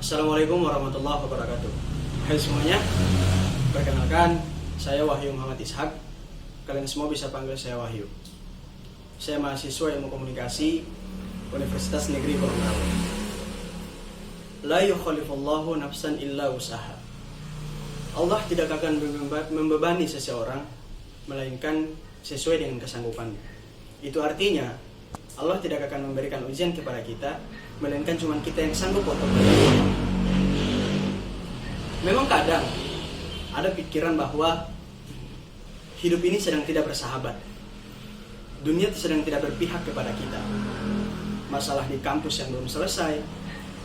Assalamualaikum warahmatullahi wabarakatuh. Hai semuanya, perkenalkan saya Wahyu Muhammad Ishak. Kalian semua bisa panggil saya Wahyu. Saya mahasiswa ilmu komunikasi Universitas Negeri Gorontalo. La yukhalifullahu nafsan illa usaha. Allah tidak akan membebani seseorang melainkan sesuai dengan kesanggupannya. Itu artinya Allah tidak akan memberikan ujian kepada kita melainkan cuma kita yang sanggup untuk melakukan. Memang kadang ada pikiran bahwa hidup ini sedang tidak bersahabat. Dunia sedang tidak berpihak kepada kita. Masalah di kampus yang belum selesai,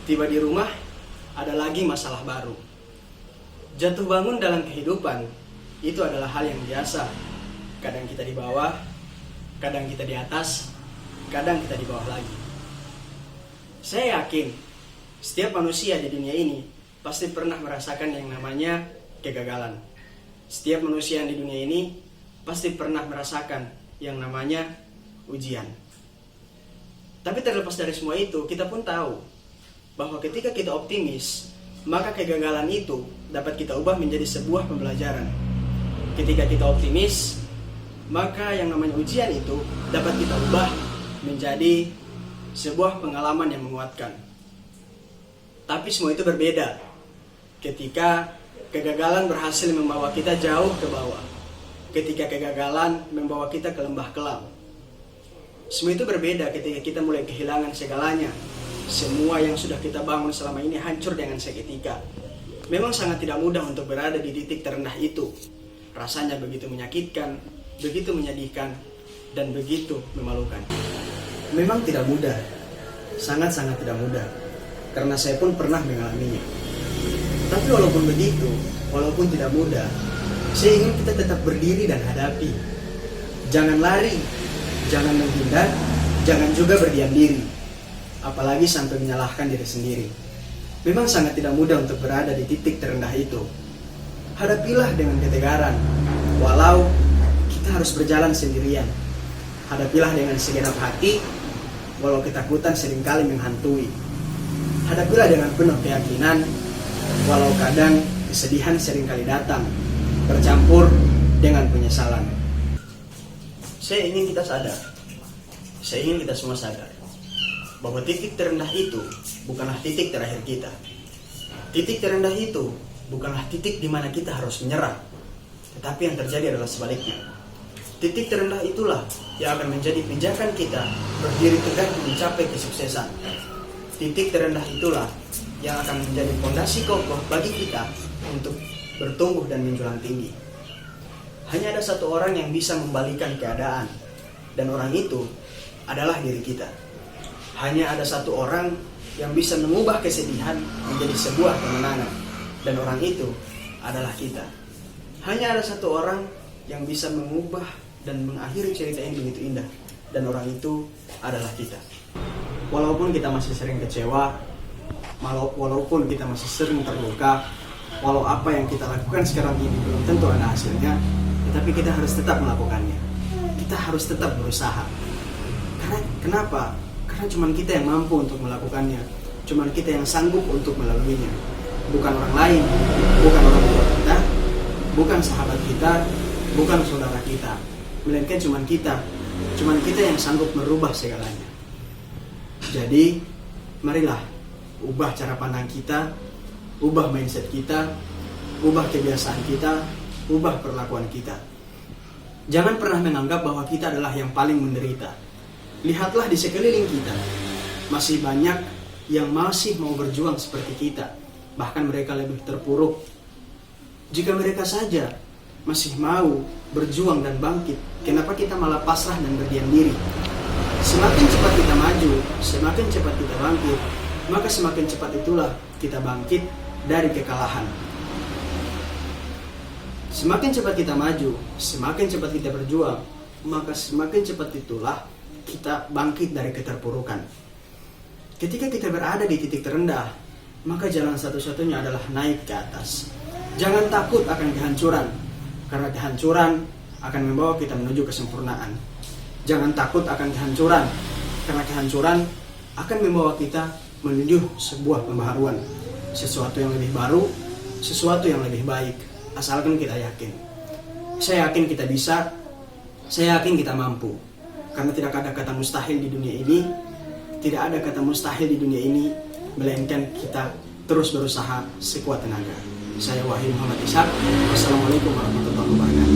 tiba di rumah ada lagi masalah baru. Jatuh bangun dalam kehidupan itu adalah hal yang biasa. Kadang kita di bawah, kadang kita di atas, kadang kita di bawah lagi. Saya yakin setiap manusia di dunia ini pasti pernah merasakan yang namanya kegagalan. Setiap manusia yang di dunia ini pasti pernah merasakan yang namanya ujian. Tapi terlepas dari semua itu, kita pun tahu bahwa ketika kita optimis, maka kegagalan itu dapat kita ubah menjadi sebuah pembelajaran. Ketika kita optimis, maka yang namanya ujian itu dapat kita ubah menjadi sebuah pengalaman yang menguatkan. Tapi semua itu berbeda ketika kegagalan berhasil membawa kita jauh ke bawah. Ketika kegagalan membawa kita ke lembah kelam. Semua itu berbeda ketika kita mulai kehilangan segalanya. Semua yang sudah kita bangun selama ini hancur dengan seketika. Memang sangat tidak mudah untuk berada di titik terendah itu. Rasanya begitu menyakitkan, begitu menyedihkan, dan begitu memalukan. Memang tidak mudah, sangat-sangat tidak mudah, karena saya pun pernah mengalaminya. Tapi walaupun begitu, walaupun tidak mudah, saya ingin kita tetap berdiri dan hadapi. Jangan lari, jangan menghindar, jangan juga berdiam diri, apalagi sampai menyalahkan diri sendiri. Memang sangat tidak mudah untuk berada di titik terendah itu. Hadapilah dengan ketegaran, walau kita harus berjalan sendirian. Hadapilah dengan segenap hati, walau ketakutan seringkali menghantui. Hadapilah dengan penuh keyakinan, walau kadang kesedihan seringkali datang, bercampur dengan penyesalan. Saya ingin kita sadar, saya ingin kita semua sadar, bahwa titik terendah itu bukanlah titik terakhir kita. Titik terendah itu bukanlah titik di mana kita harus menyerah, tetapi yang terjadi adalah sebaliknya. Titik terendah itulah yang akan menjadi pijakan kita berdiri tegak mencapai kesuksesan. Titik terendah itulah yang akan menjadi fondasi kokoh bagi kita untuk bertumbuh dan menjulang tinggi. Hanya ada satu orang yang bisa membalikan keadaan, dan orang itu adalah diri kita. Hanya ada satu orang yang bisa mengubah kesedihan menjadi sebuah kemenangan, dan orang itu adalah kita. Hanya ada satu orang yang bisa mengubah dan mengakhiri cerita ini begitu indah, dan orang itu adalah kita. Walaupun kita masih sering kecewa, walaupun kita masih sering terluka, walau apa yang kita lakukan sekarang ini belum tentu ada hasilnya, tetapi kita harus tetap melakukannya. Kita harus tetap berusaha. Kenapa? Karena cuma kita yang mampu untuk melakukannya, cuma kita yang sanggup untuk melaluinya. Bukan orang lain, bukan orang tua kita, bukan sahabat kita, bukan saudara kita, melainkan cuma kita yang sanggup merubah segalanya. Jadi, marilah ubah cara pandang kita, ubah mindset kita, ubah kebiasaan kita, ubah perlakuan kita. Jangan pernah menganggap bahwa kita adalah yang paling menderita. Lihatlah di sekeliling kita, masih banyak yang masih mau berjuang seperti kita, bahkan mereka lebih terpuruk. Jika mereka saja masih mau berjuang dan bangkit, kenapa kita malah pasrah dan berdiam diri? Semakin cepat kita maju, semakin cepat kita bangkit, maka semakin cepat itulah kita bangkit dari kekalahan. Semakin cepat kita maju, semakin cepat kita berjuang, maka semakin cepat itulah kita bangkit dari keterpurukan. Ketika kita berada di titik terendah, maka jalan satu-satunya adalah naik ke atas. Jangan takut akan kehancuran, karena kehancuran akan membawa kita menuju kesempurnaan. Jangan takut akan kehancuran, karena kehancuran akan membawa kita menuju sebuah pembaharuan. sesuatu yang lebih baru, sesuatu yang lebih baik, asalkan kita yakin. Saya yakin kita bisa, saya yakin kita mampu. Karena tidak ada kata mustahil di dunia ini, tidak ada kata mustahil di dunia ini, melainkan kita terus berusaha sekuat tenaga. Saya Wahyu Muhammad Ishak. Wassalamualaikum warahmatullahi wabarakatuh.